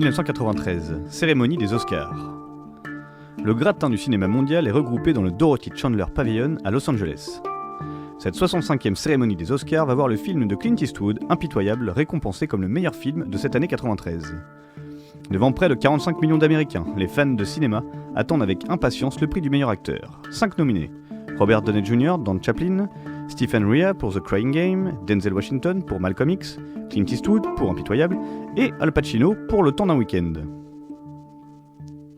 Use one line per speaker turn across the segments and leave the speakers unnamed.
1993, cérémonie des Oscars. Le gratin du cinéma mondial est regroupé dans le Dorothy Chandler Pavilion à Los Angeles. Cette 65e cérémonie des Oscars va voir le film de Clint Eastwood, Impitoyable, récompensé comme le meilleur film de cette année 93. Devant près de 45 millions d'Américains, les fans de cinéma attendent avec impatience le prix du meilleur acteur. 5 nominés: Robert Downey Jr. dans Chaplin, Stephen Rea pour The Crying Game, Denzel Washington pour Malcolm X, Clint Eastwood pour Impitoyable et Al Pacino pour Le Temps d'un week-end.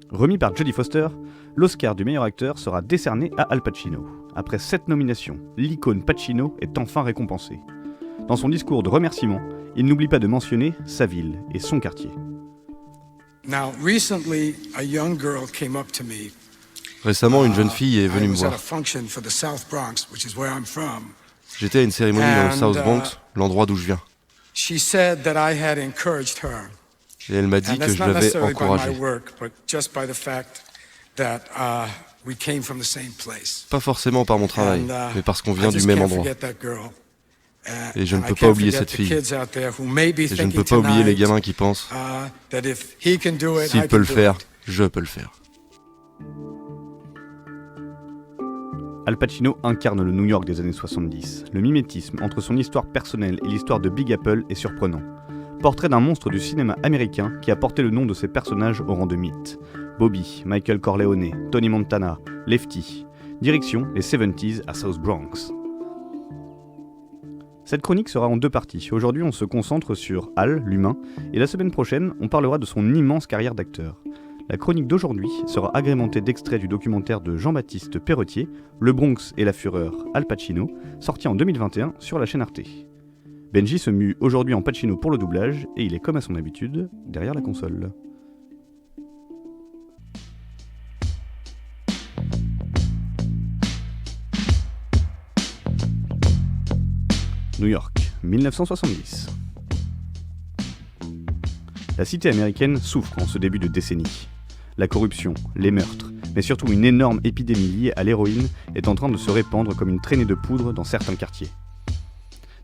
Remis par Jodie Foster, l'Oscar du meilleur acteur sera décerné à Al Pacino. Après 7 nominations, l'icône Pacino est enfin récompensé. Dans son discours de remerciement, il n'oublie pas de mentionner sa ville et son quartier.
Récemment, une jeune fille est venue me voir. J'étais à une cérémonie dans le South Bronx, l'endroit d'où je viens. Et elle m'a dit que je l'avais encouragée. Pas forcément par mon travail, mais parce qu'on vient du même endroit. Et je ne peux pas oublier cette fille. Et je ne peux pas oublier les gamins qui pensent s'il peut le faire, je peux le faire.
Al Pacino incarne le New York des années 70. Le mimétisme entre son histoire personnelle et l'histoire de Big Apple est surprenant. Portrait d'un monstre du cinéma américain qui a porté le nom de ses personnages au rang de mythe. Bobby, Michael Corleone, Tony Montana, Lefty. Direction les 70s à South Bronx. Cette chronique sera en 2 parties. Aujourd'hui, on se concentre sur Al, l'humain, et la semaine prochaine, on parlera de son immense carrière d'acteur. La chronique d'aujourd'hui sera agrémentée d'extraits du documentaire de Jean-Baptiste Perretier, Le Bronx et la fureur, Al Pacino, sorti en 2021 sur la chaîne Arte. Benji se mue aujourd'hui en Pacino pour le doublage, et il est comme à son habitude, derrière la console. New York, 1970. La cité américaine souffre en ce début de décennie. La corruption, les meurtres, mais surtout une énorme épidémie liée à l'héroïne est en train de se répandre comme une traînée de poudre dans certains quartiers.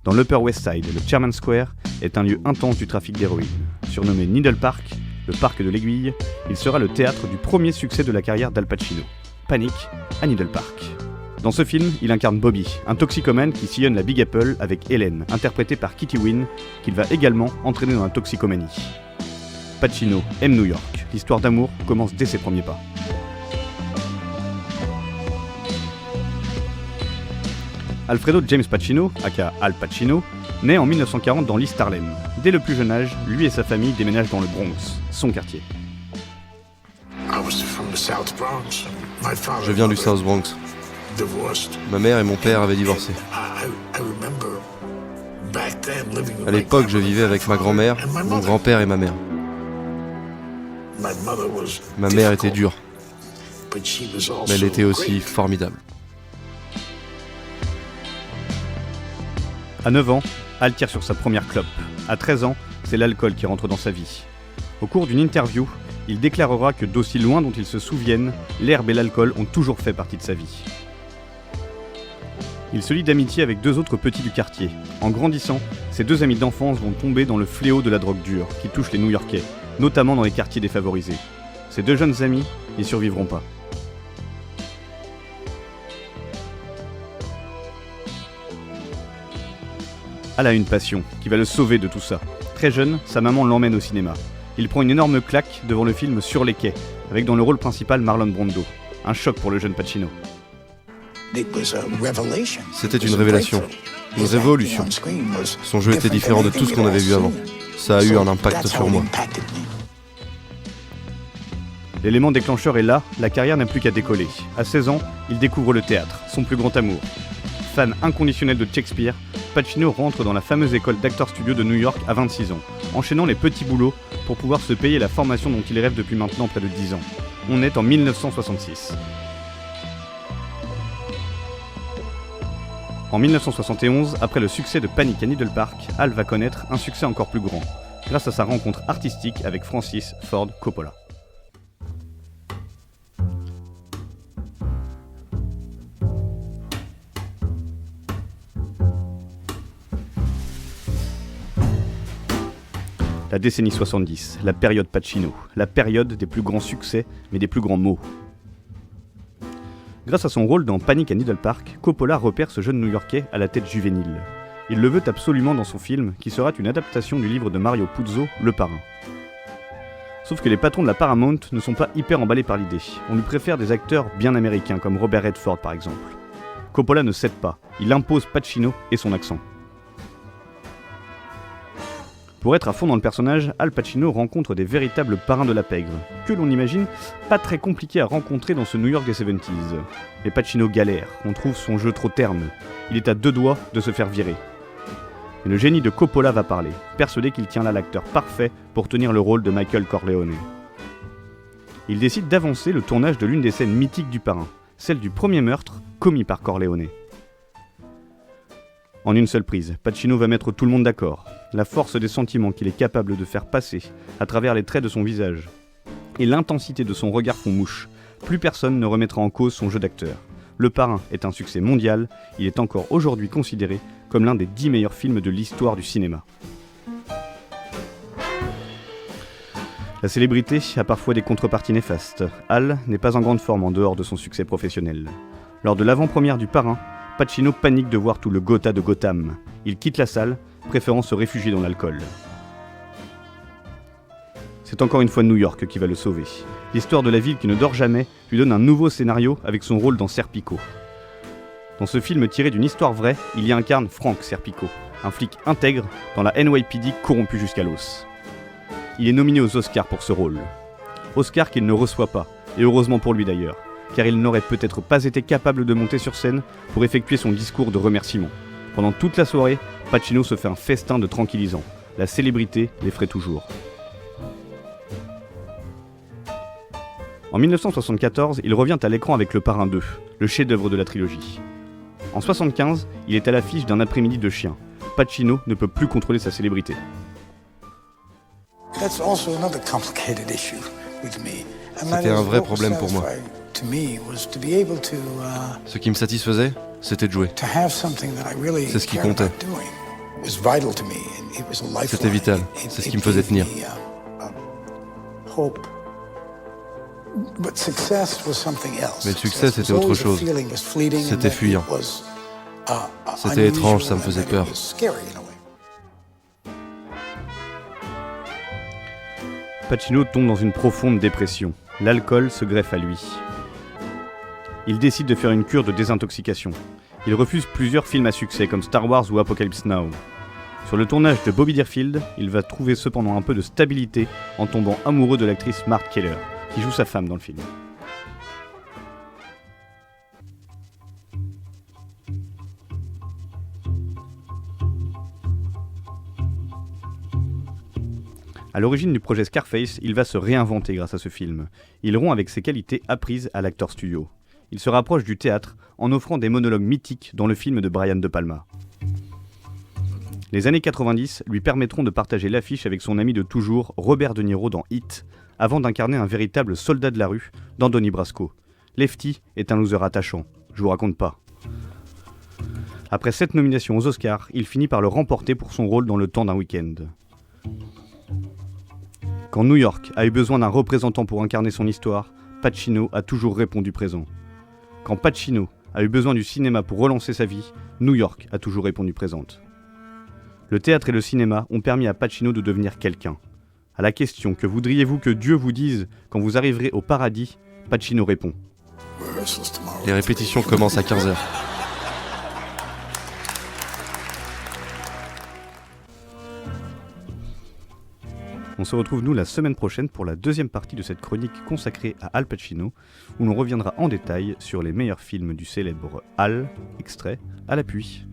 Dans l'Upper West Side, le Chairman Square est un lieu intense du trafic d'héroïne. Surnommé Needle Park, le parc de l'aiguille, il sera le théâtre du premier succès de la carrière d'Al Pacino, Panic à Needle Park. Dans ce film, il incarne Bobby, un toxicomane qui sillonne la Big Apple avec Hélène, interprétée par Kitty Wynn, qu'il va également entraîner dans la toxicomanie. Pacino aime New York. L'histoire d'amour commence dès ses premiers pas. Alfredo James Pacino, aka Al Pacino, naît en 1940 dans l'East Harlem. Dès le plus jeune âge, lui et sa famille déménagent dans le Bronx, son quartier.
Je viens du South Bronx. Ma mère et mon père avaient divorcé. À l'époque, je vivais avec ma grand-mère, mon grand-père et ma mère. Ma mère était dure, mais elle était aussi formidable.
À 9 ans, Al tire sur sa première clope. À 13 ans, c'est l'alcool qui rentre dans sa vie. Au cours d'une interview, il déclarera que d'aussi loin dont il se souvienne, l'herbe et l'alcool ont toujours fait partie de sa vie. Il se lie d'amitié avec 2 autres petits du quartier. En grandissant, ces 2 amis d'enfance vont tomber dans le fléau de la drogue dure qui touche les New-Yorkais, notamment dans les quartiers défavorisés. Ces 2 jeunes amis n'y survivront pas. Al a une passion qui va le sauver de tout ça. Très jeune, sa maman l'emmène au cinéma. Il prend une énorme claque devant le film Sur les quais, avec dans le rôle principal Marlon Brando. Un choc pour le jeune Pacino.
C'était une révélation, une révolution. Son jeu était différent de tout ce qu'on avait vu avant. Ça a eu un impact sur moi.
L'élément déclencheur est là, la carrière n'a plus qu'à décoller. À 16 ans, il découvre le théâtre, son plus grand amour. Fan inconditionnel de Shakespeare, Pacino rentre dans la fameuse école d'Actors Studio de New York à 26 ans, enchaînant les petits boulots pour pouvoir se payer la formation dont il rêve depuis maintenant près de 10 ans. On est en 1966. En 1971, après le succès de Panic à Needle Park, Al va connaître un succès encore plus grand, grâce à sa rencontre artistique avec Francis Ford Coppola. La décennie 70, la période Pacino, la période des plus grands succès, mais des plus grands maux. Grâce à son rôle dans Panic à Needle Park, Coppola repère ce jeune New-Yorkais à la tête juvénile. Il le veut absolument dans son film, qui sera une adaptation du livre de Mario Puzo, Le Parrain. Sauf que les patrons de la Paramount ne sont pas hyper emballés par l'idée. On lui préfère des acteurs bien américains, comme Robert Redford par exemple. Coppola ne cède pas, il impose Pacino et son accent. Pour être à fond dans le personnage, Al Pacino rencontre des véritables parrains de la pègre, que l'on imagine pas très compliqué à rencontrer dans ce New York des 70s. Mais Pacino galère, on trouve son jeu trop terne, il est à 2 doigts de se faire virer. Mais le génie de Coppola va parler, persuadé qu'il tient là l'acteur parfait pour tenir le rôle de Michael Corleone. Il décide d'avancer le tournage de l'une des scènes mythiques du parrain, celle du premier meurtre commis par Corleone. En une seule prise, Pacino va mettre tout le monde d'accord. La force des sentiments qu'il est capable de faire passer à travers les traits de son visage et l'intensité de son regard font mouche. Plus personne ne remettra en cause son jeu d'acteur. Le Parrain est un succès mondial, il est encore aujourd'hui considéré comme l'un des 10 meilleurs films de l'histoire du cinéma. La célébrité a parfois des contreparties néfastes. Al n'est pas en grande forme en dehors de son succès professionnel. Lors de l'avant-première du Parrain, Pacino panique de voir tout le Gotha de Gotham. Il quitte la salle, préférant se réfugier dans l'alcool. C'est encore une fois New York qui va le sauver. L'histoire de la ville qui ne dort jamais lui donne un nouveau scénario avec son rôle dans Serpico. Dans ce film tiré d'une histoire vraie, il y incarne Frank Serpico, un flic intègre dans la NYPD corrompu jusqu'à l'os. Il est nominé aux Oscars pour ce rôle. Oscar qu'il ne reçoit pas, et heureusement pour lui d'ailleurs, car il n'aurait peut-être pas été capable de monter sur scène pour effectuer son discours de remerciement. Pendant toute la soirée, Pacino se fait un festin de tranquillisants. La célébrité l'effraie toujours. En 1974, il revient à l'écran avec Le Parrain 2, le chef-d'œuvre de la trilogie. En 1975, il est à l'affiche d'Un après-midi de chien. Pacino ne peut plus contrôler sa célébrité.
C'était un vrai problème pour moi. Ce qui me satisfaisait, c'était de jouer. C'est ce qui comptait. C'était vital, c'est ce qui me faisait tenir. Mais le succès, c'était autre chose. C'était fuyant. C'était étrange, ça me faisait peur.
Pacino tombe dans une profonde dépression. L'alcool se greffe à lui. Il décide de faire une cure de désintoxication. Il refuse plusieurs films à succès comme Star Wars ou Apocalypse Now. Sur le tournage de Bobby Deerfield, il va trouver cependant un peu de stabilité en tombant amoureux de l'actrice Marthe Keller, qui joue sa femme dans le film. À l'origine du projet Scarface, il va se réinventer grâce à ce film. Il rompt avec ses qualités apprises à l'Actors Studio. Il se rapproche du théâtre en offrant des monologues mythiques dans le film de Brian De Palma. Les années 90 lui permettront de partager l'affiche avec son ami de toujours, Robert De Niro dans Hit, avant d'incarner un véritable soldat de la rue dans Donnie Brasco. Lefty est un loser attachant, je vous raconte pas. Après 7 nominations aux Oscars, il finit par le remporter pour son rôle dans Le Temps d'un week-end. Quand New York a eu besoin d'un représentant pour incarner son histoire, Pacino a toujours répondu présent. Quand Pacino a eu besoin du cinéma pour relancer sa vie, New York a toujours répondu présente. Le théâtre et le cinéma ont permis à Pacino de devenir quelqu'un. À la question « Que voudriez-vous que Dieu vous dise quand vous arriverez au paradis ?», Pacino répond.
Les répétitions commencent à 15h.
On se retrouve nous la semaine prochaine pour la deuxième partie de cette chronique consacrée à Al Pacino, où l'on reviendra en détail sur les meilleurs films du célèbre Al, extrait à l'appui.